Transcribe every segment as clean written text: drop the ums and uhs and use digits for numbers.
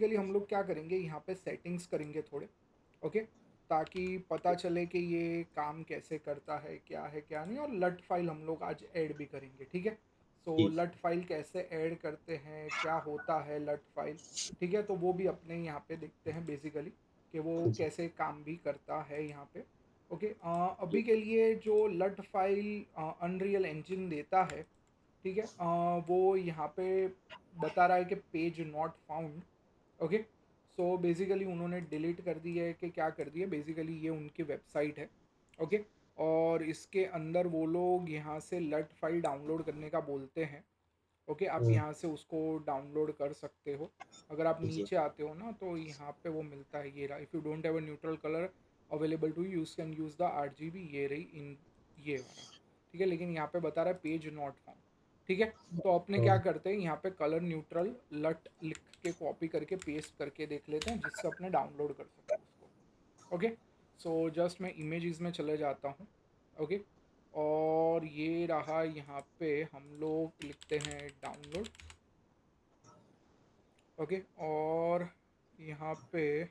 Basically हम लोग क्या करेंगे, यहाँ पे सेटिंग्स करेंगे थोड़े, ओके, ताकि पता चले कि ये काम कैसे करता है, क्या नहीं। और लट फाइल हम लोग आज ऐड भी करेंगे, ठीक है। सो जी लट फाइल कैसे ऐड करते हैं, क्या होता है लट फाइल, ठीक है, तो वो भी अपने यहाँ पे देखते हैं बेसिकली कि वो जी कैसे काम भी करता है यहाँ पे। ओके, जी अभी के लिए जो लट फाइल अनरियल इंजन देता है, ठीक है, वो यहाँ पे बता रहा है कि page not found. Okay, so basically उन्होंने डिलीट कर दी है कि क्या कर दिया, बेसिकली ये उनकी वेबसाइट है। ओके, और इसके अंदर वो लोग यहाँ से लट फाइल डाउनलोड करने का बोलते हैं। ओके, आप हम्म, यहाँ से उसको डाउनलोड कर सकते हो। अगर आप जी नीचे आते हो ना तो यहाँ पे वो मिलता है, ये रहा, if you don't have a neutral colour available to use can use the 8 GB, ये रही इन, ये वाला, ठीक है। लेकिन यहाँ पे बता रहा है पेज नॉट फाउंड, ठीक है। तो अपने क्या हम्म, करते हैं, यहाँ पे कलर न्यूट्रल लट लिख के कॉपी करके पेस्ट करके देख लेते हैं, जिससे अपने डाउनलोड कर सके उसको। ओके, सो जस्ट मैं इमेजेस में चले जाता हूँ। ओके, और ये रहा, यहाँ पे हम लोग लिखते हैं डाउनलोड। ओके, और यहाँ पे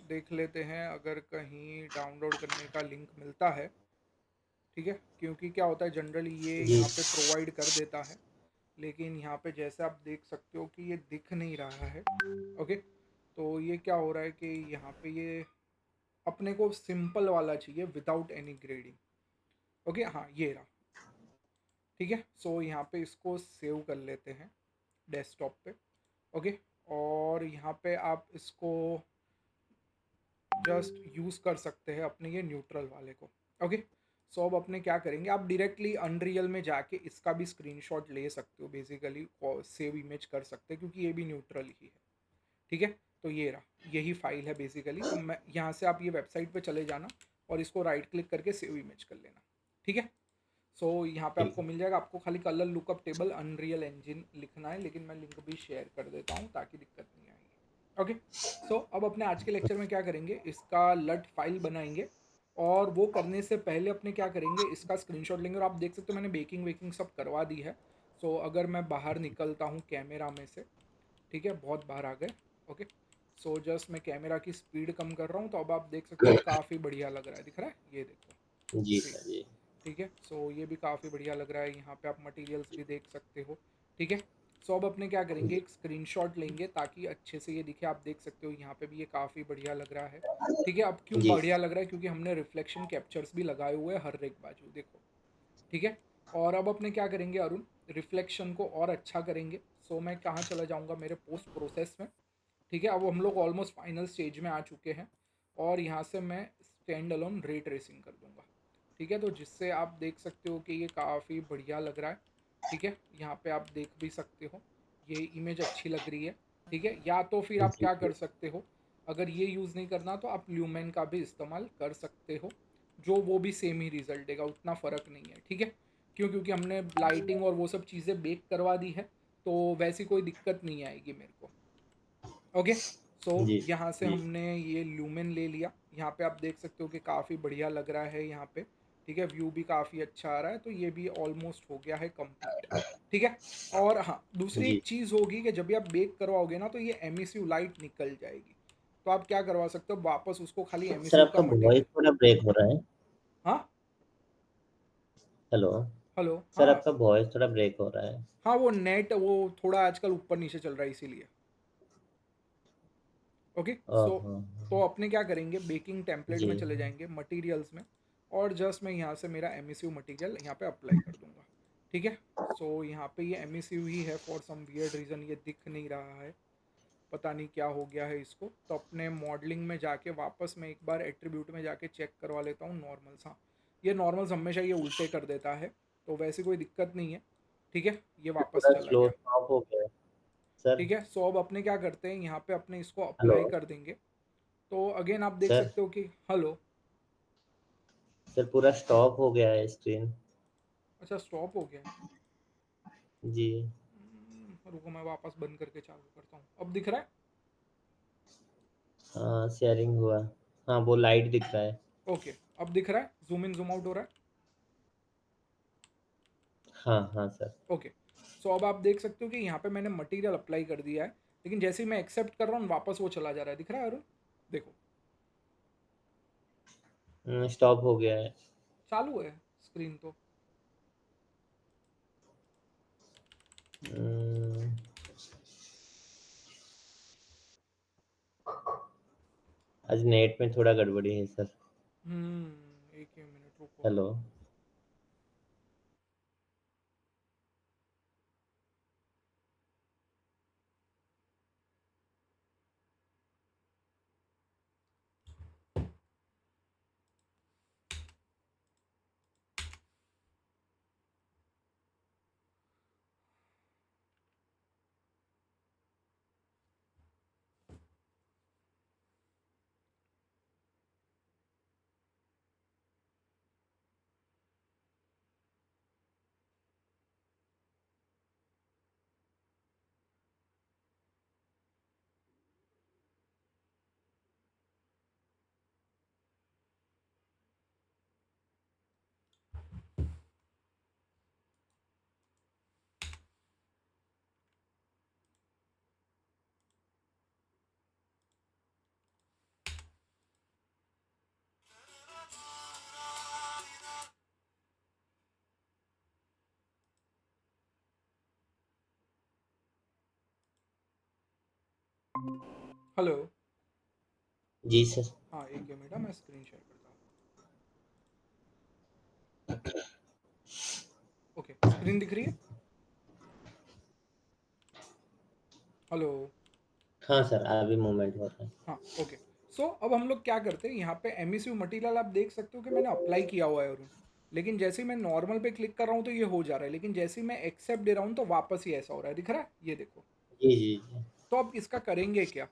देख लेते हैं अगर कहीं डाउनलोड करने का लिंक मिलता है, ठीक है, क्योंकि क्या होता है जनरली ये जी यहाँ पे प्रोवाइड कर देता है, लेकिन यहाँ पे जैसे आप देख सकते हो कि ये दिख नहीं रहा है। ओके, तो ये क्या हो रहा है कि यहाँ पे ये अपने को सिंपल वाला चाहिए विदाउट एनी ग्रेडिंग। ओके, हाँ ये रहा, ठीक है। सो यहाँ पे इसको सेव कर लेते हैं डेस्कटॉप पे। ओके, और यहाँ पे आप इसको जस्ट यूज़ कर सकते हैं अपने ये न्यूट्रल वाले को। ओके, सो अब अपने क्या करेंगे, आप डायरेक्टली अनरियल में जाके इसका भी स्क्रीनशॉट ले सकते हो बेसिकली, सेव इमेज कर सकते हैं क्योंकि ये भी न्यूट्रल ही है, ठीक है। तो ये रहा, यही फाइल है बेसिकली। तो मैं यहाँ से आप ये वेबसाइट पे चले जाना और इसको राइट क्लिक करके सेव इमेज कर लेना, ठीक है। सो यहाँ पे ठीक आपको मिल जाएगा, आपको खाली colour lookup table unreal engine लिखना है, लेकिन मैं लिंक भी शेयर कर देता हूँ ताकि दिक्कत नहीं आएगी। ओके, सो अब अपने आज के लेक्चर में क्या करेंगे, इसका लट फाइल बनाएंगे। और वो करने से पहले अपने क्या करेंगे, इसका स्क्रीनशॉट लेंगे। और आप देख सकते हो मैंने बेकिंग वेकिंग सब करवा दी है। सो अगर मैं बाहर निकलता हूँ कैमरा में से, ठीक है, बहुत बाहर आ गए। ओके, सो जस्ट मैं कैमरा की स्पीड कम कर रहा हूँ, तो अब आप देख सकते हो ये काफ़ी बढ़िया लग रहा है, दिख रहा है, ये देखो, जी सेम, सर जी ठीक है। सो ये भी काफ़ी बढ़िया लग रहा है, यहाँ पे आप मटेरियल्स भी देख सकते हो, ठीक है। सो अब अपने क्या करेंगे, जी एक स्क्रीनशॉट लेंगे ताकि अच्छे से ये दिखे। आप देख सकते हो यहाँ पे भी ये काफ़ी बढ़िया लग रहा है, ठीक है। अब क्यों जी बढ़िया लग रहा है, क्योंकि हमने रिफ्लेक्शन कैप्चर्स भी लगाए हुए हैं हर एक बाजू, देखो, ठीक है। और अब अपने क्या करेंगे अरुण, रिफ्लेक्शन को और अच्छा करेंगे। सो मैं कहाँ चला जाऊँगा, मेरे पोस्ट प्रोसेस में, ठीक है। अब हम लोग ऑलमोस्ट फाइनल स्टेज में आ चुके हैं, और यहाँ से मैं स्टैंड अलोन रे ट्रेसिंग कर दूंगा, ठीक है। तो जिससे आप देख सकते हो कि ये काफ़ी बढ़िया लग रहा है, ठीक है। यहाँ पे आप देख भी सकते हो ये इमेज अच्छी लग रही है, ठीक है। या तो फिर आप जी क्या कर सकते हो, अगर ये यूज़ नहीं करना तो आप ल्यूमेन का भी इस्तेमाल कर सकते हो, जो वो भी सेम ही रिजल्ट देगा, उतना फ़र्क नहीं है, ठीक है। क्यों, क्योंकि हमने लाइटिंग और वो सब चीज़ें बेक करवा दी है, तो वैसी कोई दिक्कत नहीं आएगी मेरे को। ओके, सो जी यहाँ से जी हमने ये ल्यूमेन ले लिया। यहाँ पे आप देख सकते हो कि काफ़ी बढ़िया लग रहा है यहाँ पे, ठीक है। व्यू भी काफ़ी अच्छा आ रहा है, तो ये भी ऑलमोस्ट हो गया है कंप्लीट, ठीक है। और हाँ, दूसरी जी एक चीज़ होगी कि जब भी आप बेक करवाओगे ना तो ये एमिसिव लाइट निकल जाएगी। तो आप क्या करवा सकते हो, वापस उसको खाली सर एमिसिव का आपका वॉइस मटेरियल, थोड़ा ब्रेक हो रहा है। हाँ, हेलो हेलो, सर हाँ, आपका वॉइस थोड़ा ब्रेक हो रहा है। हाँ, वो नेट वो थोड़ा आजकल ऊपर नीचे चल रहा है इसीलिए। ओके, सो ओहो तो अपने क्या करेंगे, बेकिंग टेम्पलेट जी में चले जाएंगे, मटेरियल्स में, और जस्ट मैं यहाँ से मेरा एमिसिव मटेरियल यहाँ पे अप्लाई कर दूंगा, ठीक है। सो यहाँ पे ये एमिसिव ही है, फॉर सम वियर्ड रीज़न ये दिख नहीं रहा है, पता नहीं क्या हो गया है इसको। तो अपने मॉडलिंग में जाके वापस मैं एक बार एट्रीब्यूट में जाके चेक करवा लेता हूँ नॉर्मल्स। हाँ, ये नॉर्मल्स हमेशा ये उल्टे कर देता है, तो वैसे कोई दिक्कत नहीं है, ठीक है। ये वापस पूरा चला स्लो गया, स्टॉप हो गया है सर। ठीक है। सो अब अपने क्या करते हैं, यहाँ पे अपने इसको हेलो अप्लाई कर देंगे। तो अगेन आप देख सर सकते हो कि, हेलो, सर पूरा स्टॉप हो गया है स्क्रीन। अच्छा स्टॉप हो गया है। जी रुको मैं वापस बंद करके चालू करता हूँ, अब दिख रहा है। हाँ शेयरिंग हुआ। हाँ वो लाइट दिख रहा है। ओके, अब दिख रहा है, जूम इन जूम आउट हो रहा है। हाँ हाँ सर। ओके, सो अब आप देख सकते हो कि यहाँ पे मैंने मटेरियल अप्लाई कर दिया है, लेकिन जैसे ही मैं एक्सेप्ट कर रहा हूँ वापस वो चला जा रहा है, दिख रहा है अरुण? देखो स्टॉप हो गया है। चालू है स्क्रीन तो। हम्म, आज नेट में थोड़ा गड़बड़ी है सर। एक ही मिनट रुको। हेलो। हेलो। जी सर। हाँ एक मिनट, मैं स्क्रीन शेयर करता हूँ। ओके, स्क्रीन दिख रही है? हेलो। हाँ सर, अभी मूवमेंट हो रहा है। हाँ ओके। सो अब हम लोग क्या करते हैं, यहाँ पे एमिसिव मटेरियल आप देख सकते हो कि मैंने अप्लाई किया हुआ है अरुण, लेकिन जैसे ही मैं नॉर्मल पे क्लिक कर रहा हूँ तो ये हो जा रहा है, लेकिन जैसे ही मैं एक्सेप्ट दे रहा हूँ तो वापस ही ऐसा हो रहा है, दिख रहा है? ये देखो। जी जी जी। तो अब इसका करेंगे क्या?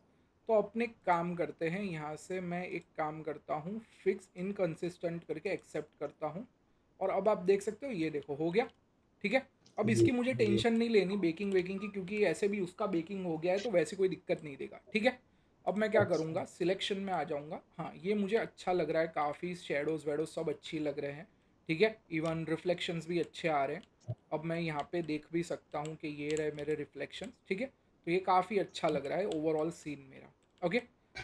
तो अपने काम करते हैं, यहाँ से मैं एक काम करता हूँ, फिक्स इनकंसिस्टेंट करके एक्सेप्ट करता हूँ, और अब आप देख सकते हो ये देखो हो गया। ठीक है। अब जी इसकी मुझे जी। टेंशन नहीं लेनी बेकिंग वेकिंग की, क्योंकि ऐसे भी उसका बेकिंग हो गया है तो वैसे कोई दिक्कत नहीं देगा। ठीक है। अब मैं क्या अच्छा। करूँगा, सिलेक्शन में आ जाऊँगा। हाँ ये मुझे अच्छा लग रहा है, काफ़ी शेडोज़ वेडोज सब अच्छी लग रहे हैं। ठीक है, इवन रिफ्लेक्शंस भी अच्छे आ रहे हैं। अब मैं यहाँ पे देख भी सकता हूँ कि ये रहे मेरे रिफ्लेक्शंस। ठीक है, तो ये काफ़ी अच्छा लग रहा है ओवरऑल सीन मेरा। ओके।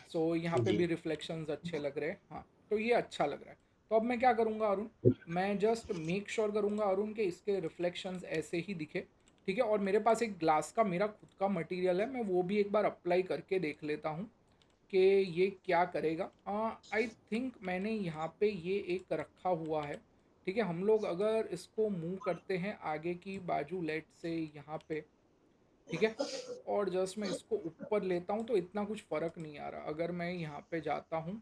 सो यहाँ पे जी भी रिफ्लेक्शंस अच्छे लग रहे हैं। हाँ तो ये अच्छा लग रहा है। तो अब मैं क्या करूँगा अरुण, मैं जस्ट मेक श्योर करूँगा अरुण कि इसके रिफ्लेक्शंस ऐसे ही दिखे। ठीक है, और मेरे पास एक ग्लास का मेरा खुद का मटेरियल है, मैं वो भी एक बार अप्लाई करके देख लेता हूँ कि ये क्या करेगा। आई थिंक मैंने यहाँ पे ये एक रखा हुआ है। ठीक है, हम लोग अगर इसको मूव करते हैं आगे की बाजू लेट से यहाँ पे, ठीक है, और जस्ट मैं इसको ऊपर लेता हूँ तो इतना कुछ फ़र्क नहीं आ रहा। अगर मैं यहाँ पे जाता हूँ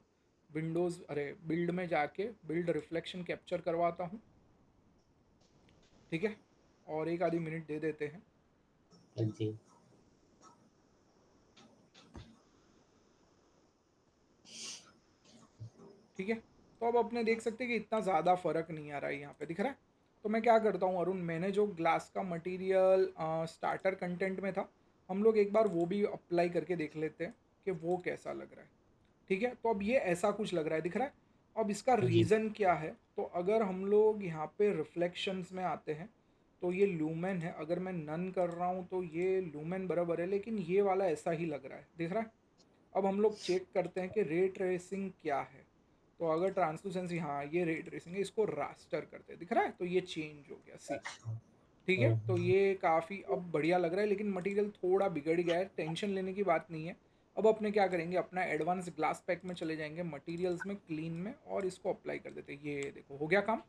विंडोज़, अरे बिल्ड में जाके बिल्ड रिफ्लेक्शन कैप्चर करवाता हूँ। ठीक है, और एक आधी मिनट दे देते हैं। जी। ठीक है, तो अब अपने देख सकते हैं कि इतना ज़्यादा फ़र्क नहीं आ रहा है, यहाँ पे दिख रहा है। तो मैं क्या करता हूँ अरुण, मैंने जो ग्लास का मटेरियल स्टार्टर कंटेंट में था, हम लोग एक बार वो भी अप्लाई करके देख लेते हैं कि वो कैसा लग रहा है। ठीक है, तो अब ये ऐसा कुछ लग रहा है, दिख रहा है? अब इसका जी रीज़न क्या है, तो अगर हम लोग यहाँ पे रिफ्लेक्शंस में आते हैं तो ये लूमेन है, अगर मैं नन कर रहा हूँ तो ये लूमेन बराबर है, लेकिन ये वाला ऐसा ही लग रहा है, दिख रहा है? अब हम लोग चेक करते हैं कि रे ट्रेसिंग क्या है। तो अगर ट्रांसलूसेंसी, हाँ ये रे ट्रेसिंग है, इसको रास्टर करते हैं, दिख रहा है? तो ये चेंज हो गया, सी। ठीक है, तो हम्म, ये काफ़ी अब बढ़िया लग रहा है, लेकिन मटेरियल थोड़ा बिगड़ गया है, टेंशन लेने की बात नहीं है। अब अपने क्या करेंगे, अपना एडवांस ग्लास पैक में चले जाएंगे, मटेरियल्स में क्लीन में, और इसको अप्लाई कर देते हैं। ये देखो हो गया काम,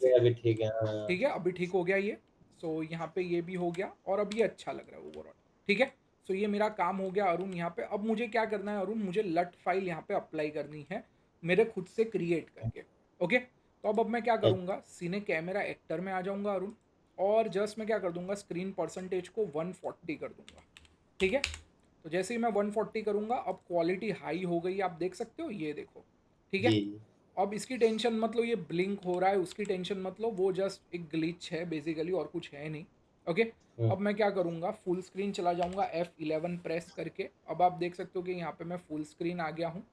ये सी। अभी ठीक है हाँ। ठीक है, अभी ठीक हो गया ये। सो यहाँ पे ये भी हो गया, और अब ये अच्छा लग रहा है ओवरऑल। ठीक है, सो ये मेरा काम हो गया अरुण यहाँ पे। अब मुझे क्या करना है अरुण, मुझे लट फाइल यहाँ पे अप्लाई करनी है, मेरे खुद से क्रिएट करके। ओके, तो अब मैं क्या करूँगा, सीने कैमरा एक्टर में आ जाऊँगा अरुण, और जस्ट मैं क्या कर दूंगा, स्क्रीन परसेंटेज को 140 कर दूंगा। ठीक है, तो जैसे ही मैं 140 करूँगा, अब क्वालिटी हाई हो गई, आप देख सकते हो, ये देखो। ठीक है, जी जी। अब इसकी टेंशन मत लो, ये ब्लिंक हो रहा है उसकी टेंशन मत लो, वो जस्ट एक ग्लिच है बेसिकली, और कुछ है नहीं। ओके, हम्म, अब मैं क्या करूँगा, फुल स्क्रीन चला जाऊँगा F11 प्रेस करके। अब आप देख सकते हो कि यहाँ पे मैं फुल स्क्रीन आ गया हूँ,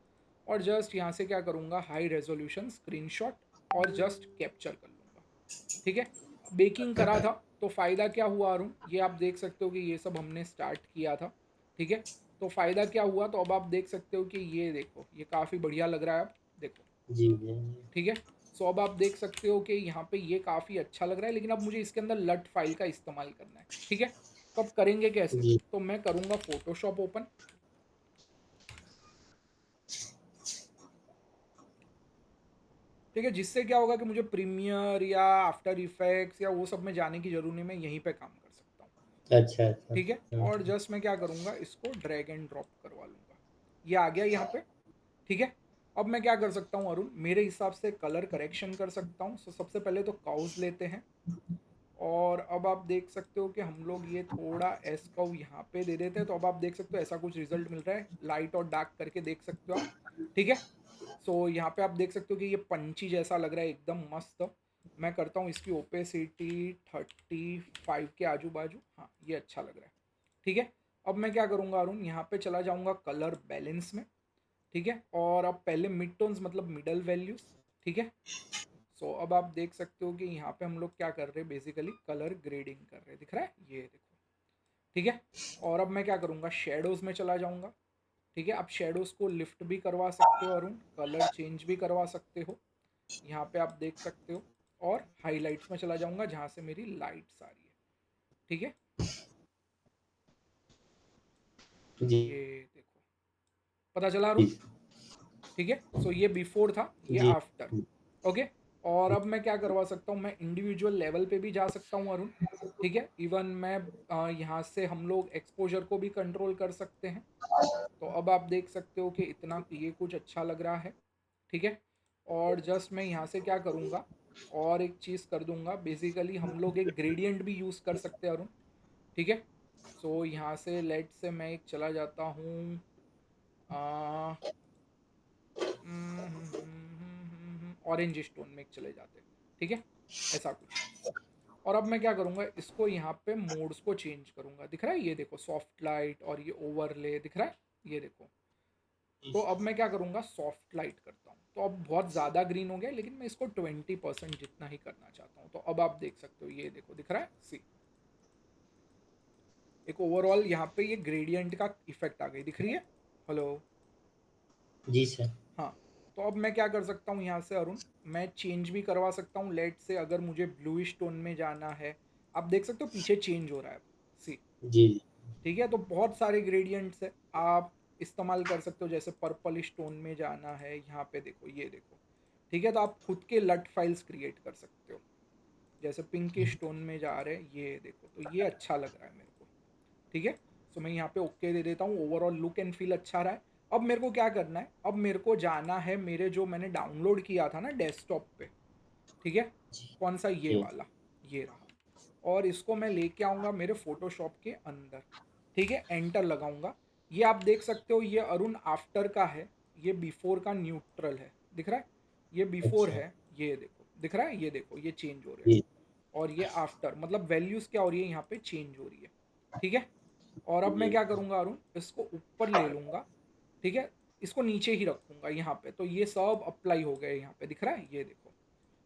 और जस्ट यहाँ से क्या करूँगा, हाई रेजोल्यूशन स्क्रीनशॉट, और जस्ट कैप्चर कर लूँगा। ठीक है, बेकिंग करा था, तो फ़ायदा क्या हुआ अरुण, ये आप देख सकते हो कि ये सब हमने स्टार्ट किया था, ठीक है। तो फ़ायदा क्या हुआ, तो अब आप देख सकते हो कि ये देखो, ये काफ़ी बढ़िया लग रहा है अब देखो, जी भैया। ठीक है। सो अब आप देख सकते हो कि यहाँ पे ये काफ़ी अच्छा लग रहा है, लेकिन अब मुझे इसके अंदर लट फाइल का इस्तेमाल करना है, ठीक है। तो अब करेंगे कैसे, जी तो मैं करूँगा फोटोशॉप ओपन, ठीक है, जिससे क्या होगा कि मुझे प्रीमियर या आफ्टर इफेक्ट्स या वो सब में जाने की जरूरत नहीं, मैं यहीं पे काम कर सकता हूँ, अच्छा अच्छा। ठीक है। और जस्ट मैं क्या करूँगा, इसको ड्रैग एंड ड्रॉप करवा लूँगा, ये आ गया यहाँ पे, ठीक है। अब मैं क्या कर सकता हूँ अरुण, मेरे हिसाब से कलर करेक्शन कर सकता हूँ। सो सबसे पहले तो काउस लेते हैं, और अब आप देख सकते हो कि हम लोग ये थोड़ा एस कर्व यहाँ पे दे देते हैं, तो अब आप देख सकते हो ऐसा कुछ रिजल्ट मिल रहा है, लाइट और डार्क करके देख सकते हो आप, ठीक है। सो यहाँ पे आप देख सकते हो कि ये पंची जैसा लग रहा है, एकदम मस्त। मैं करता हूँ इसकी ओपेसिटी 35 के आजू बाजू, हाँ ये अच्छा लग रहा है, ठीक है। अब मैं क्या करूँगा अरुण, यहाँ पे चला जाऊँगा कलर बैलेंस में, ठीक है। और अब पहले मिड टोन्स मतलब मिडल वैल्यूज, ठीक है। सो अब आप देख सकते हो कि यहाँ पे हम लोग क्या कर रहे हैं, बेसिकली कलर ग्रेडिंग कर रहे हैं, दिख रहा है ये देखो, ठीक है। और अब मैं क्या करूँगा, शेडोज में चला जाऊँगा, ठीक है। आप शेडोज को लिफ्ट भी करवा सकते हो अरुण, कलर चेंज भी करवा सकते हो, यहाँ पे आप देख सकते हो। और हाईलाइट्स में चला जाऊँगा जहाँ से मेरी लाइट्स आ रही है, ठीक है, जी ये देखो, पता चला अरुण, जी ठीक है। सो ये बिफोर था, ये जी। After, okay. और अब मैं क्या करवा सकता हूँ, मैं इंडिविजुअल लेवल पे भी जा सकता हूँ अरुण, ठीक है। इवन मैं यहाँ से हम लोग एक्सपोजर को भी कंट्रोल कर सकते हैं। तो अब आप देख सकते हो कि इतना ये कुछ अच्छा लग रहा है, ठीक है। और जस्ट मैं यहाँ से क्या करूँगा, और एक चीज़ कर दूंगा, बेसिकली हम लोग एक ग्रेडियंट भी यूज़ कर सकते हैं अरुण, ठीक है। सो यहाँ से लेट से मैं एक चला जाता हूँ ऑरेंज स्टोन में एक चले जाते, ठीक है, ऐसा कुछ। और अब मैं क्या करूँगा, इसको यहाँ पे मोड्स को चेंज करूँगा, दिख रहा है ये देखो, सॉफ्ट लाइट और ये ओवरले दिख रहा है, ये देखो। तो अब मैं क्या करूँगा, सॉफ्ट लाइट करता हूँ, तो अब बहुत ज़्यादा ग्रीन हो गया, लेकिन मैं इसको 20% जितना ही करना चाहता हूँ। तो अब आप देख सकते हो, ये देखो दिख रहा है, सी एक ओवरऑल यहाँ पे ये ग्रेडियंट का इफेक्ट आ गई, दिख रही है, हेलो, जी सर। हाँ। तो अब मैं क्या कर सकता हूँ यहाँ से अरुण, मैं चेंज भी करवा सकता हूँ, लेट से अगर मुझे ब्लूइश टोन में जाना है, आप देख सकते हो पीछे चेंज हो रहा है, सी, जी ठीक है। तो बहुत सारे ग्रेडियंट्स है, आप इस्तेमाल कर सकते हो, जैसे पर्पल स्टोन में जाना है, यहाँ पे देखो ये देखो, ठीक है। तो आप खुद के लट फाइल्स क्रिएट कर सकते हो, जैसे पिंक स्टोन में जा रहे हैं, ये देखो, तो ये अच्छा लग रहा है मेरे को, ठीक है। सो मैं यहाँ पे ओके दे देता हूँ, ओवरऑल लुक एंड फील अच्छा रहा है। अब मेरे को क्या करना है, अब मेरे को जाना है मेरे जो मैंने डाउनलोड किया था ना डेस्कटॉप पे, ठीक है, कौन सा, ये जी वाला, ये रहा। और इसको मैं लेके आऊँगा मेरे फोटोशॉप के अंदर, ठीक है, एंटर लगाऊंगा। ये आप देख सकते हो, ये अरुण आफ्टर का है, ये बिफोर का न्यूट्रल है, दिख रहा है, ये बिफोर अच्छा। है, ये देखो दिख रहा है, ये देखो ये चेंज हो रहे हैं। जी और ये आफ्टर मतलब वैल्यूज़ क्या हो रही है, यहाँ पे चेंज हो रही है, ठीक है। और अब मैं जी क्या करूँगा अरुण, इसको ऊपर ले लूँगा, ठीक है, इसको नीचे ही रखूँगा यहाँ पे, तो ये सब अप्लाई हो गए यहाँ पे, दिख रहा है, ये देखो।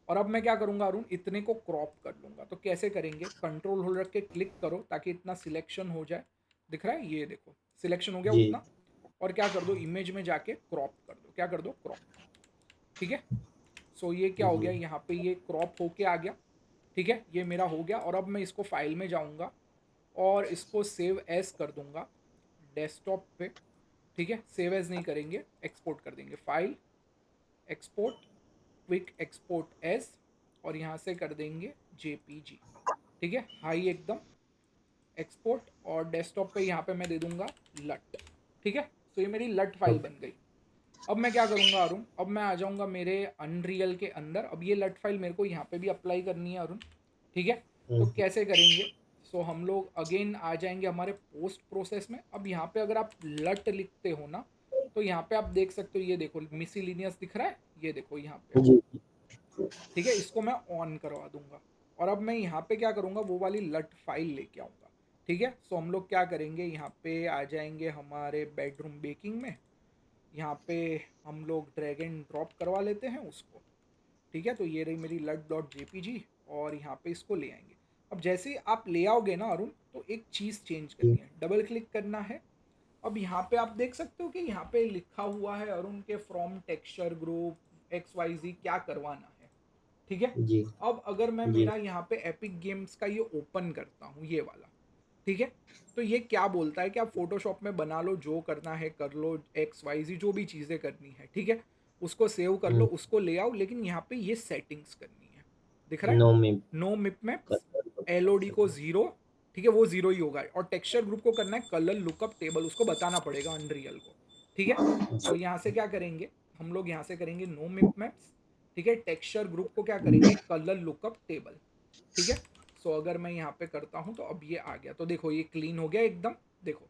और अब मैं क्या करूँगा अरुण, इतने को क्रॉप कर लूँगा। तो कैसे करेंगे, कंट्रोल होल्ड रख के क्लिक करो ताकि इतना सिलेक्शन हो जाए, दिख रहा है, ये देखो सिलेक्शन हो गया जी उतना। और क्या कर दो, इमेज में जाके क्रॉप कर दो, क्या कर दो, क्रॉप, ठीक है। सो ये क्या हो जी गया, यहाँ पे ये क्रॉप होके आ गया, ठीक है, ये मेरा हो गया। और अब मैं इसको फाइल में जाऊँगा और इसको सेव एज कर दूंगा डेस्कटॉप पे, ठीक है। सेव एज नहीं करेंगे, एक्सपोर्ट कर देंगे, file, export, quick export as, और यहाँ से कर देंगे जेपीजी, ठीक है, हाई एकदम, एक्सपोर्ट। और डेस्कटॉप पे यहाँ पे मैं दे दूंगा लट, ठीक है। तो ये मेरी लट फाइल ओके। बन गई। अब मैं क्या करूँगा अरुण, अब मैं आ जाऊँगा मेरे अनरियल के अंदर, अब ये लट फाइल मेरे को यहाँ पे भी अप्लाई करनी है अरुण, ठीक है। तो हम्म, कैसे करेंगे, सो हम लोग अगेन आ जाएंगे हमारे पोस्ट प्रोसेस में। अब यहाँ पे अगर आप लट लिखते हो ना, तो यहाँ पे आप देख सकते हो, ये देखो मिसलिनियस दिख रहा है, ये देखो यहाँ पे, जी ठीक है, इसको मैं ऑन करवा दूंगा। और अब मैं यहाँ पे क्या करूँगा, वो वाली लट फाइल लेके आऊँगा, ठीक है। सो हम लोग क्या करेंगे, यहाँ पे आ जाएंगे हमारे बेडरूम बेकिंग में, यहाँ पे हम लोग ड्रैग एंड ड्रॉप करवा लेते हैं उसको, ठीक है। तो ये रही मेरी लट डॉट जेपीजी, और यहाँ पे इसको ले आएंगे। अब जैसे ही आप ले आओगे ना अरुण, तो एक चीज़ चेंज जी करनी है, डबल क्लिक करना है। अब यहाँ पे आप देख सकते हो कि यहाँ पे लिखा हुआ है अरुण के फ्रॉम टेक्सचर ग्रुप XYZ क्या करवाना है, ठीक है। जी अब अगर मैं जी मेरा यहाँ पे एपिक गेम्स का ये ओपन करता हूँ, ये वाला, ठीक है, तो ये क्या बोलता है कि आप फोटोशॉप में बना लो, जो करना है कर लो, XYZ जो भी चीज़ें करनी है, ठीक है, उसको सेव कर लो, उसको ले आओ, लेकिन यहाँ पे ये सेटिंग्स करनी है, दिख रहा है, नो में नो मिप मैप्स, LOD को कर 0, ठीक है, वो 0 ही होगा, और टेक्सचर ग्रुप को करना है कलर लुकअप टेबल, उसको बताना पड़ेगा अनरियल को, ठीक है। तो यहाँ से क्या करेंगे, हम लोग यहाँ से करेंगे नो मिप मैप्स, ठीक है, टेक्सचर ग्रुप को क्या करेंगे कलर लुकअप टेबल, ठीक है। सो अगर मैं यहाँ पे करता हूँ तो अब ये आ गया, तो देखो ये क्लीन हो गया एकदम, देखो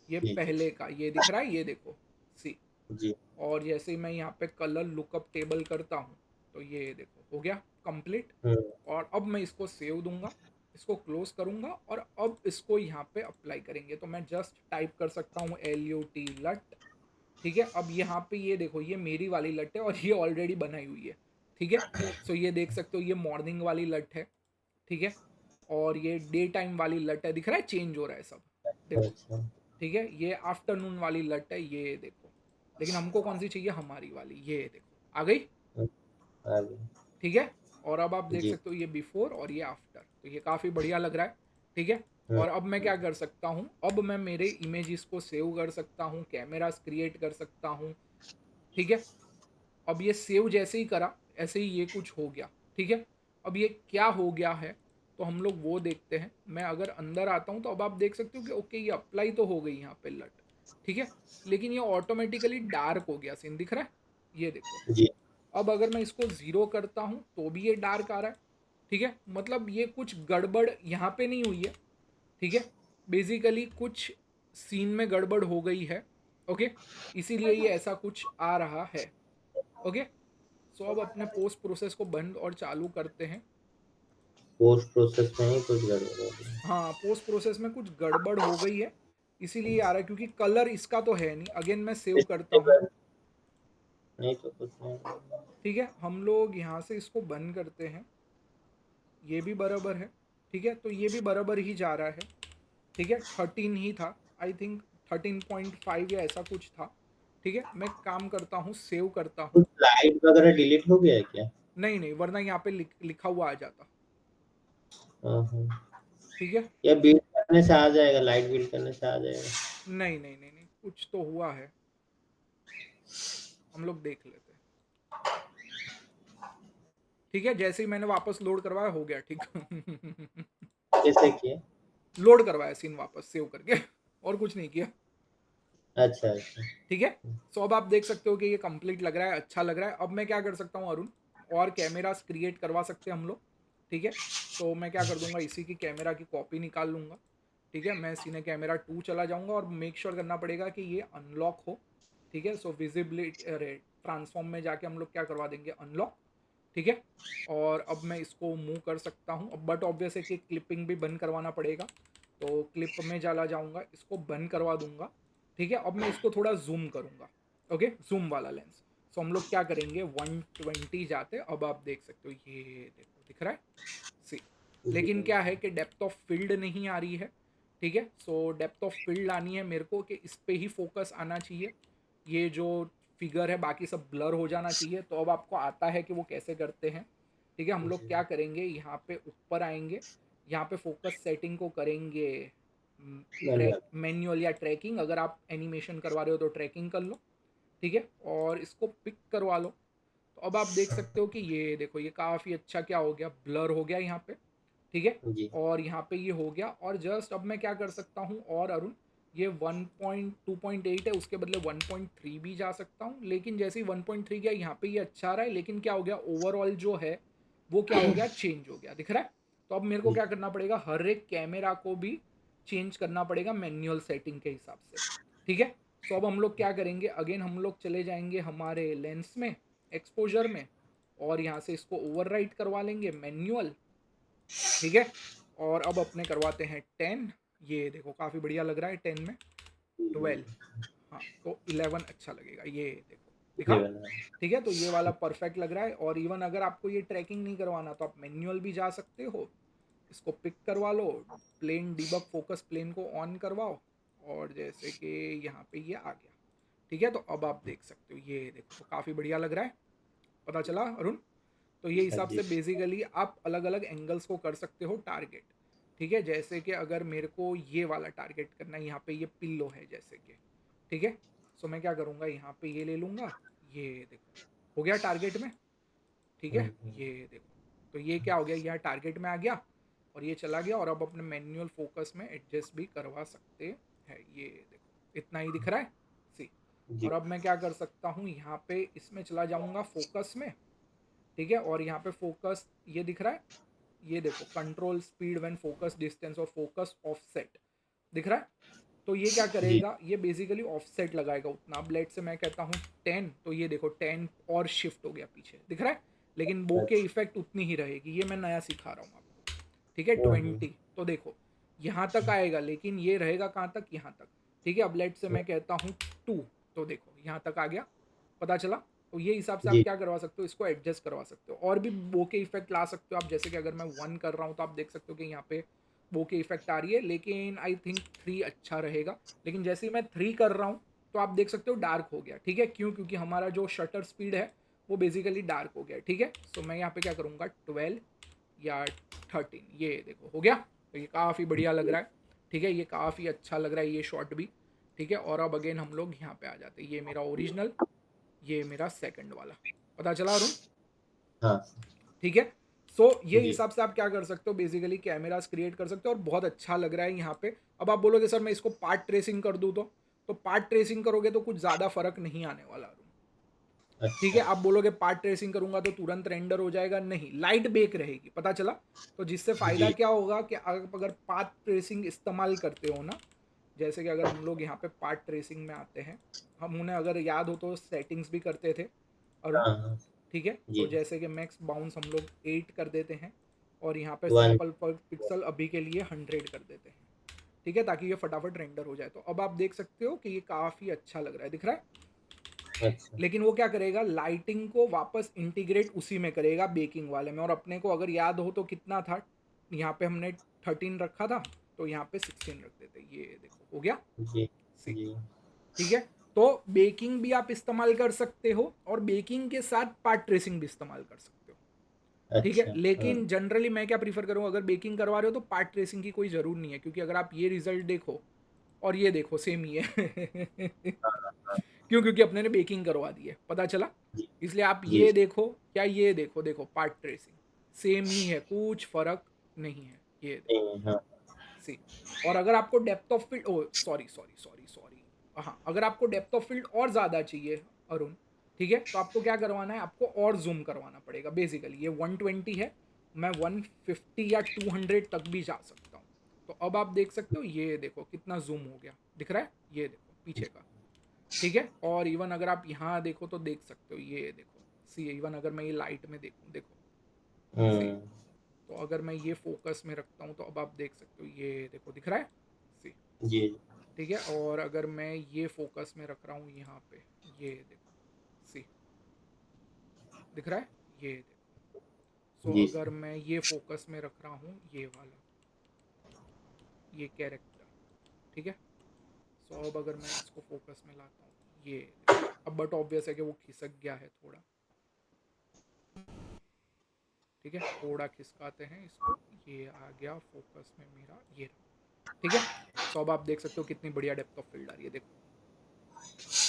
ये जी जी पहले का ये दिख रहा है, ये देखो, सी। जी और जैसे ही मैं यहाँ पे कलर लुकअप टेबल करता हूँ, तो ये देखो हो गया कंप्लीट। हम्म, और अब मैं इसको सेव दूंगा, इसको क्लोज करूंगा, और अब इसको यहाँ पे अप्लाई करेंगे, तो मैं जस्ट टाइप कर सकता हूँ LUT लट, ठीक है। अब यहाँ पे ये देखो ये मेरी वाली लट है और ये ऑलरेडी बनाई हुई है, ठीक है। सो ये देख सकते हो ये मॉर्निंग वाली लट है, ठीक है, और ये डे टाइम वाली लट है, दिख रहा है चेंज हो रहा है सब, देखो, अच्छा ठीक है। ये आफ्टरनून वाली लट है, ये देखो, लेकिन हमको कौन सी चाहिए, हमारी वाली, ये देखो आ गई, आगे ठीक है। और अब आप देख जी सकते हो ये बिफोर और ये आफ्टर, तो ये काफ़ी बढ़िया लग रहा है, ठीक है। हम्म, और अब मैं क्या कर सकता हूँ, अब मैं मेरे इमेजेस को सेव कर सकता हूँ, कैमरास क्रिएट कर सकता हूँ, ठीक है। अब ये सेव जैसे ही करा, ऐसे ही ये कुछ हो गया, ठीक है। अब ये क्या हो गया है, तो हम लोग वो देखते हैं। मैं अगर अंदर आता हूँ तो अब आप देख सकते हो कि ओके ये अप्लाई तो हो गई यहाँ पे लट, ठीक है, लेकिन ये ऑटोमेटिकली डार्क हो गया, सीन दिख रहा है, ये देखो। जी अब अगर मैं इसको ज़ीरो करता हूँ तो भी ये डार्क आ रहा है, ठीक है, मतलब ये कुछ गड़बड़ यहाँ पे नहीं हुई है, ठीक है। बेसिकली कुछ सीन में गड़बड़ हो गई है, ओके, इसीलिए ये ऐसा कुछ आ रहा है, ओके। सो अब अपने पोस्ट प्रोसेस को बंद और चालू करते हैं। पोस्ट प्रोसेस में ही कुछ गड़बड़ हो गई हाँ, पोस्ट प्रोसेस में कुछ गड़बड़ हो गई है, इसीलिए आ रहा है, क्योंकि कलर इसका तो है नहीं। अगेन मैं सेव करता इसके हूँ, बाद नहीं तो कुछ नहीं ठीक है, हम लोग यहाँ से इसको बंद करते हैं, ये भी बराबर है, ठीक है, तो ये भी बराबर ही जा रहा है, ठीक है, 13 ही था, आई थिंक 13.5 या ऐसा कुछ था, ठीक है। मैं काम करता हूँ, सेव करता कुछ हूँ, लाइट वगैरह डिलीट हो गया है क्या नहीं नहीं, वरना यहाँ पे लिखा हुआ आ जाता, हाँ ठीक है। या बिल्ड करने से आ जाएगा लाइट बिल्ड करने से आ जाएगा नहीं नहीं नहीं नहीं, कुछ तो हुआ है, हम लोग देख लेते हैं, ठीक है। जैसे ही मैंने वापस लोड करवाया हो गया, ठीक कैसे किए लोड करवाया सीन वापस सेव करके और कुछ नहीं किया, अच्छा अच्छा ठीक है। सो अब आप देख सकते हो कि ये कंप्लीट लग रहा है, अच्छा लग रहा है। अब मैं क्या कर सकता हूँ अरुण, और कैमरास क्रिएट करवा सकते हैं हम लोग, ठीक है। तो मैं क्या कर दूंगा, इसी की कैमरा की कॉपी निकाल लूंगा, ठीक है। मैं सीने कैमरा 2 चला जाऊंगा, और मेक श्योर करना पड़ेगा कि ये अनलॉक हो, ठीक है। सो विजिबिलिटी, अरे ट्रांसफॉर्म में जाके हम लोग क्या करवा देंगे, अनलॉक, ठीक है। और अब मैं इसको मूव कर सकता हूँ, अब बट ऑब्वियस है कि क्लिपिंग भी बंद करवाना पड़ेगा, तो क्लिप में चला जाऊँगा, इसको बंद करवा दूंगा, ठीक है। अब मैं इसको थोड़ा जूम करूँगा, ओके, जूम वाला लेंस। सो हम लोग क्या करेंगे 120 जाते, अब आप देख सकते हो ये देखो दिख रहा है, सी। जी लेकिन क्या है कि डेप्थ ऑफ फील्ड नहीं आ रही है, ठीक है। सो डेप्थ ऑफ फील्ड आनी है मेरे को, कि इस पे ही फोकस आना चाहिए, ये जो फिगर है बाकी सब ब्लर हो जाना चाहिए। तो अब आपको आता है कि वो कैसे करते हैं, ठीक है। हम लोग जी क्या करेंगे, यहाँ पे ऊपर आएंगे, यहाँ पे फोकस सेटिंग को करेंगे ट्रैक धन्यवाद मैनुअल या ट्रैकिंग, अगर आप एनिमेशन करवा रहे हो तो ट्रैकिंग कर लो, ठीक है, और इसको पिक करवा लो। तो अब आप देख सकते हो कि ये देखो ये काफ़ी अच्छा क्या हो गया, ब्लर हो गया यहाँ पे, ठीक है। जी और यहाँ पे ये हो गया, और जस्ट अब मैं क्या कर सकता हूँ, और अरुण, ये 1.2.8 है, उसके बदले 1.3 भी जा सकता हूँ, लेकिन जैसे ही 1.3 गया यहाँ पे ये अच्छा आ रहा है, लेकिन क्या हो गया ओवरऑल जो है वो क्या हो गया, चेंज हो गया, दिख रहा है। तो अब मेरे को जी क्या करना पड़ेगा, हर एक कैमरा को भी चेंज करना पड़ेगा मैनुअल सेटिंग के हिसाब से, ठीक है। सो अब हम लोग क्या करेंगे, अगेन हम लोग चले जाएंगे हमारे लेंस में, एक्सपोजर में, और यहाँ से इसको ओवरराइट करवा लेंगे मैनुअल, ठीक है। और अब अपने करवाते हैं 10, ये देखो काफ़ी बढ़िया लग रहा है 10 में, 12, हाँ तो 11 अच्छा लगेगा, ये देखो दिखा, ये बना ठीक है। तो ये वाला परफेक्ट लग रहा है, और इवन अगर आपको ये ट्रैकिंग नहीं करवाना तो आप मैनुअल भी जा सकते हो, इसको पिक करवा लो, प्लेन डीबग फोकस प्लेन को ऑन करवाओ, और जैसे कि यहाँ पे ये आ गया। ठीक है, तो अब आप देख सकते हो, ये देखो तो काफ़ी बढ़िया लग रहा है। पता चला अरुण? तो ये हाँ हिसाब जी। से बेसिकली आप अलग अलग एंगल्स को कर सकते हो टारगेट। ठीक है, जैसे कि अगर मेरे को ये वाला टारगेट करना है, यहाँ पे ये पिल्लो है जैसे कि, ठीक है, सो मैं क्या करूँगा, यहाँ पे ये ले लूँगा, ये देखो हो गया टारगेट में। ठीक है, हम्म। ये देखो, तो ये क्या हो गया, यह टारगेट में आ गया और ये चला गया, और अब अपने मैनुअल फोकस में एडजस्ट भी करवा सकते हैं। ये देखो इतना ही दिख रहा है, सी। जी। और अब मैं क्या कर सकता हूँ, यहाँ पे इसमें चला जाऊँगा फोकस में। ठीक है, और यहाँ पे फोकस ये दिख रहा है, ये देखो control speed when focus distance और फोकस ऑफसेट दिख रहा है। तो ये क्या जी। करेगा, ये बेसिकली ऑफसेट लगाएगा उतना। अब लेट से मैं कहता हूँ 10, तो ये देखो 10 और शिफ्ट हो गया पीछे, दिख रहा है, लेकिन बोके अच्छा। इफेक्ट उतनी ही रहेगी। ये मैं नया सिखा रहा हूँ आपको। ठीक है, हम्म। 20, तो देखो यहाँ तक आएगा, लेकिन ये रहेगा कहाँ तक, यहाँ तक। ठीक है, अब लेट से मैं कहता हूँ 2, तो देखो यहाँ तक आ गया। पता चला? तो ये हिसाब से आप जी। क्या करवा सकते हो, इसको एडजस्ट करवा सकते हो, और भी बोके इफेक्ट ला सकते हो आप। जैसे कि अगर मैं 1 कर रहा हूँ तो आप देख सकते हो कि यहाँ पे बोके इफेक्ट आ रही है, लेकिन आई थिंक 3 अच्छा रहेगा। लेकिन जैसे ही मैं 3 कर रहा हूँ तो आप देख सकते हो डार्क हो गया। ठीक है, क्यों? क्योंकि हमारा जो शटर स्पीड है वो बेसिकली डार्क हो गया। ठीक है, सो मैं यहाँ पे क्या करूँगा, 12 या 13, ये देखो हो गया। तो ये काफ़ी बढ़िया लग रहा है। ठीक है, ये काफ़ी अच्छा लग रहा है ये शॉट भी। ठीक है, और अब अगेन हम लोग यहाँ पे आ जाते हैं, ये मेरा ओरिजिनल, ये मेरा सेकंड वाला। पता चला अरुण? हाँ। ठीक है, सो ये जी। हिसाब से आप क्या कर सकते हो, बेसिकली कैमरास क्रिएट कर सकते हो, और बहुत अच्छा लग रहा है यहाँ पे। अब आप बोलोगे सर मैं इसको पार्ट ट्रेसिंग कर दूँ, तो पार्ट ट्रेसिंग करोगे तो कुछ ज़्यादा फर्क नहीं आने वाला अरुण। ठीक है, अच्छा। आप बोलोगे पार्ट ट्रेसिंग करूंगा तो तुरंत रेंडर हो जाएगा, नहीं, लाइट बेक रहेगी। पता चला? तो जिससे फायदा जी। क्या होगा कि आप अगर पाथ ट्रेसिंग इस्तेमाल करते हो ना, जैसे कि अगर हम लोग यहाँ पे पार्ट ट्रेसिंग में आते हैं, हम उन्हें अगर याद हो तो सेटिंग्स भी करते थे अरुण। हाँ हाँ। ठीक है, तो जी। जैसे कि मैक्स बाउंस हम लोग 8 कर देते हैं, और यहाँ पे 1। सैंपल पर पिक्सल अभी के लिए 100 कर देते हैं। ठीक है, ताकि ये फटाफट रेंडर हो जाए। तो अब आप देख सकते हो कि ये काफ़ी अच्छा लग रहा है, दिख रहा है। अच्छा। लेकिन वो क्या करेगा, लाइटिंग को वापस इंटीग्रेट उसी में करेगा, बेकिंग वाले में। और अपने को अगर याद हो तो कितना था, यहाँ पे हमने 13 रखा था, तो यहाँ पे 16 रख देते। ये देखो हो गया, जी। सी। जी। ठीक है, तो बेकिंग भी आप इस्तेमाल कर सकते हो, और बेकिंग के साथ पार्ट ट्रेसिंग भी इस्तेमाल कर सकते हो। ठीक है, अच्छा। हाँ। लेकिन जनरली मैं क्या प्रीफर करूँ, अगर बेकिंग करवा रहे हो तो पार्ट ट्रेसिंग की कोई ज़रूर नहीं है, क्योंकि अगर आप ये रिजल्ट देखो और ये देखो सेम ही है। हाँ हाँ। क्यों? क्योंकि अपने ने बेकिंग करवा दी है। पता चला? जी। इसलिए आप जी। ये देखो, क्या ये देखो, देखो पार्ट ट्रेसिंग सेम ही है, कुछ फर्क नहीं है। ये देखो, नहीं, हाँ। सी। और अगर आपको depth of field, oh sorry sorry sorry sorry, हाँ, अगर आपको डेप्थ ऑफ फील्ड और ज़्यादा चाहिए अरुण, ठीक है, तो आपको क्या करवाना है, आपको और जूम करवाना पड़ेगा। बेसिकली ये 120 है, मैं 150 या 200 तक भी जा सकता हूँ। तो अब आप देख सकते हो, ये देखो कितना जूम हो गया, दिख रहा है, ये देखो पीछे का। ठीक है, और इवन अगर आप यहाँ देखो तो देख सकते हो, ये देखो, सी, इवन अगर मैं ये लाइट में देखूँ, देखो, सी। हम्म। तो अगर मैं ये फोकस में रखता हूँ तो अब आप देख सकते हो, ये देखो दिख रहा है, सी। जी। ठीक है, और अगर मैं ये फोकस में रख रहा हूँ यहाँ पे, ये देखो, सी, दिख रहा है, ये देखो। सो जी अगर सर। मैं ये फोकस में रख रहा हूँ, ये वाला, ये कैरेक्टर, ठीक है। सो अब अगर मैं इसको फोकस में लाता हूँ, ये देखो, अब बट ऑब्वियस है कि वो खिसक गया है थोड़ा। ठीक है, थोड़ा खिसकाते हैं इसको, ये आ गया फोकस में मेरा, ये रहा। ठीक है, सो अब आप देख सकते हो कितनी बढ़िया डेप्थ ऑफ फील्ड आ रही है, देखो।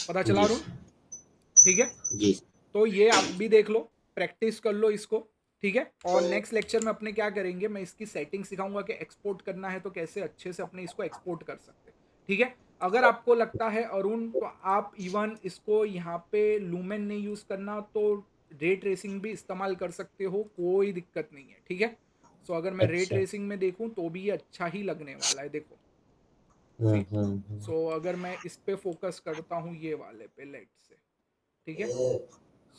पता चला जी अरुण? सर। ठीक है, जी सर। तो ये आप भी देख लो, प्रैक्टिस कर लो इसको। ठीक है, और नेक्स्ट लेक्चर में अपने क्या करेंगे, मैं इसकी सेटिंग सिखाऊंगा कि एक्सपोर्ट करना है तो कैसे अच्छे से अपने इसको एक्सपोर्ट कर सकते हैं। ठीक है, अगर आपको लगता है अरुण, तो आप इवन इसको यहाँ पे लूमेन नहीं यूज करना तो रे ट्रेसिंग भी इस्तेमाल कर सकते हो, कोई दिक्कत नहीं है। ठीक है, सो अगर मैं रे अच्छा। ट्रेसिंग में देखूं तो भी ये अच्छा ही लगने वाला है, देखो, सी। हम्म। सो अगर मैं इस पे फोकस करता हूँ, ये वाले पे लाइट से, ठीक है,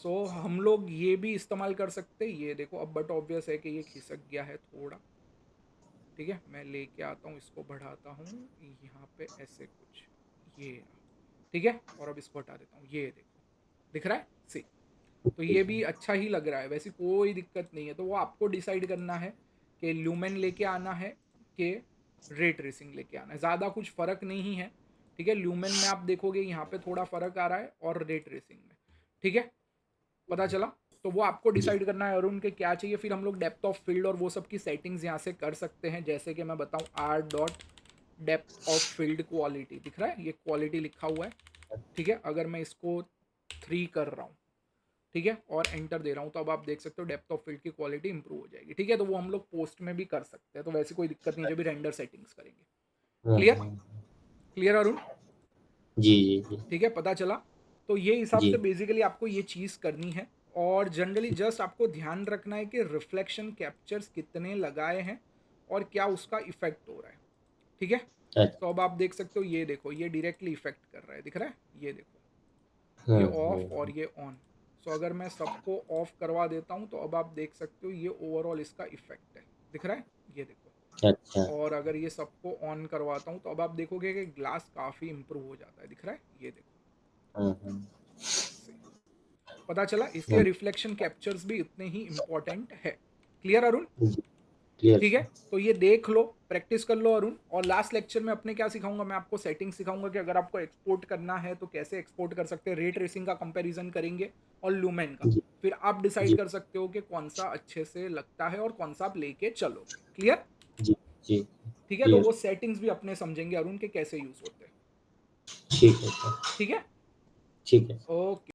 सो हम लोग ये भी इस्तेमाल कर सकते हैं, ये देखो। अब बट ऑब्वियस है कि ये खिसक गया है थोड़ा। ठीक है, मैं लेके आता हूँ, इसको बढ़ाता हूँ यहाँ पे ऐसे कुछ, ये रहा। ठीक है, और अब इसको हटा देता हूँ, ये देखो, दिख रहा है, सी। तो जी ये भी सर। अच्छा ही लग रहा है, वैसे कोई दिक्कत नहीं है। तो वो आपको डिसाइड करना है कि ल्यूमेन लेके आना है कि रे ट्रेसिंग लेके आना है। ज़्यादा कुछ फ़र्क नहीं है, ठीक है। ल्यूमेन में आप देखोगे यहाँ पे थोड़ा फ़र्क आ रहा है और रे ट्रेसिंग में, ठीक है। पता चला? तो वो आपको जी डिसाइड करना है अरुण के क्या चाहिए। फिर हम लोग डेप्थ ऑफ फील्ड और वो सब की सेटिंग्स यहाँ से कर सकते हैं, जैसे कि मैं बताऊँ R dot depth of field quality, दिख रहा है ये क्वालिटी लिखा हुआ है, ठीक है। अगर मैं इसको 3 कर रहा हूँ, ठीक है, और एंटर दे रहा हूँ, तो अब आप देख सकते हो डेप्थ ऑफ फील्ड की क्वालिटी इंप्रूव हो जाएगी, ठीक है। तो वो हम लोग पोस्ट में भी कर सकते हैं, तो वैसे कोई दिक्कत नहीं जब भी रेंडर सेटिंग्स करेंगे। क्लियर? हाँ, क्लियर अरुण? जी जी जी ठीक है, पता चला? तो ये हिसाब जी से बेसिकली आपको ये चीज़ करनी है। और जनरली जस्ट आपको ध्यान रखना है कि रिफ्लेक्शन कैप्चर्स कितने लगाए हैं और क्या उसका इफेक्ट हो रहा है, ठीक है। अच्छा तो अब आप देख सकते हो, ये देखो ये डायरेक्टली इफेक्ट कर रहा है, दिख रहा है, ये देखो ये हाँ ऑफ और ये ऑन। सो अगर मैं सबको ऑफ करवा देता हूँ तो अब आप देख सकते हो ये ओवरऑल इसका इफेक्ट है, दिख रहा है, ये देखो। अच्छा और अगर ये सबको ऑन करवाता हूँ तो अब आप देखोगे कि ग्लास काफ़ी इंप्रूव हो जाता है, दिख रहा है, ये देखो हाँ ऐसे। पता चला? इसलिए हाँ रिफ्लेक्शन कैप्चर्स भी इतने ही इंपॉर्टेंट है। क्लियर अरुण? जी क्लियर ठीक है, सर तो ये देख लो, प्रैक्टिस कर लो अरुण। और लास्ट लेक्चर में अपने क्या सिखाऊंगा, मैं आपको सेटिंग सिखाऊंगा कि अगर आपको एक्सपोर्ट करना है तो कैसे एक्सपोर्ट कर सकते हैं। रे ट्रेसिंग का कंपैरिजन करेंगे और लूमेन का। जी फिर आप डिसाइड जी कर सकते हो कि कौन सा अच्छे से लगता है और कौन सा आप लेके चलोगे। क्लियर? जी जी ठीक है, तो वो क्लियर सेटिंग्स भी अपने समझेंगे अरुण के कैसे यूज होते हैं। ठीक है सर ठीक है, ठीक है ओके।